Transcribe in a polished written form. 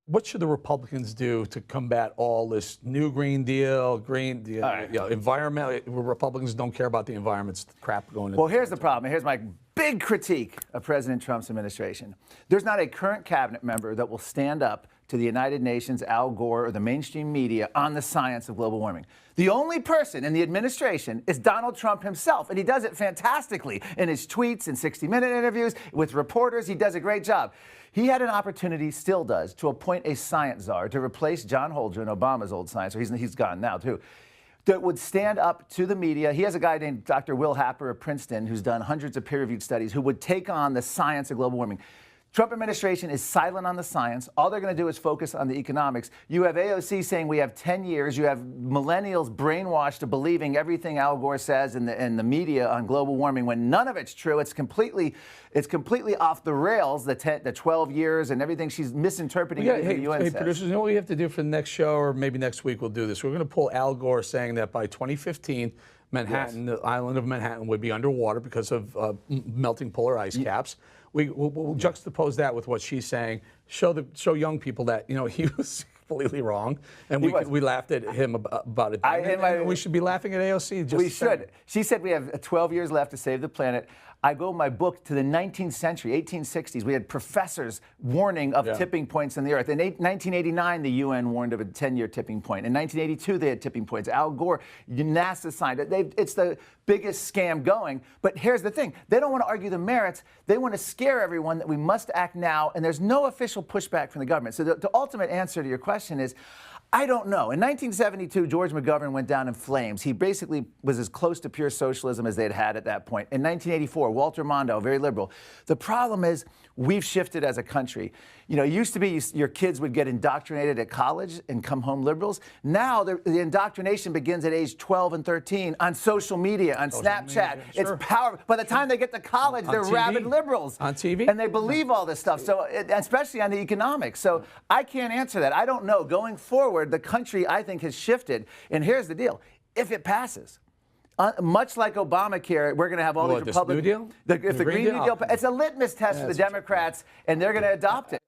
what should the Republicans do to combat all this new Green Deal, environment? Republicans don't care about the environment's crap going into. Well, here's the problem. Here's my big critique of President Trump's administration. There's not a current cabinet member that will stand up to the United Nations, Al Gore, or the mainstream media on the science of global warming. The only person in the administration is Donald Trump himself, and he does it fantastically in his tweets and 60-minute interviews with reporters. He does a great job. He had an opportunity, still does, to appoint a science czar to replace John Holdren, Obama's old science czar. He's gone now, too, that would stand up to the media. He has a guy named Dr. Will Happer of Princeton who's done hundreds of peer-reviewed studies who would take on the science of global warming. Trump administration is silent on the science. All they're going to do is focus on the economics. You have AOC saying we have 10 years. You have millennials brainwashed to believing everything Al Gore says in the media on global warming when none of it's true. It's completely off the rails, the 12 years and everything. She's misinterpreting everything the UN says. Producers, you know what we have to do for the next show, or maybe next week we'll do this. We're going to pull Al Gore saying that by 2015, Manhattan, the island of Manhattan, would be underwater because of melting polar ice caps. We'll juxtapose that with what she's saying. Show young people that he was completely wrong, and we laughed at him about it. And we should be laughing at AOC. We should. She said we have 12 years left to save the planet. I go my book to the 19th century, 1860s. We had professors warning of tipping points in the earth. In 1989, the UN warned of a 10-year tipping point. In 1982, they had tipping points. Al Gore, NASA signed it. It's the biggest scam going. But here's the thing. They don't want to argue the merits. They want to scare everyone that we must act now, and there's no official pushback from the government. So the ultimate answer to your question is, I don't know. In 1972, George McGovern went down in flames. He basically was as close to pure socialism as they'd had at that point. In 1984, Walter Mondale, very liberal. The problem is we've shifted as a country. It used to be your kids would get indoctrinated at college and come home liberals. Now the indoctrination begins at age 12 and 13 on social media, on Snapchat. It's powerful. By the time they get to college, they're rabid liberals. On TV? And they believe all this stuff, so especially on the economics. So I can't answer that. I don't know. Going forward, the country, I think, has shifted. And here's the deal. If it passes, much like Obamacare, we're going to have all these Republicans. New Deal? If the Green New Deal, it's a litmus test for the Democrats, and they're going to adopt it.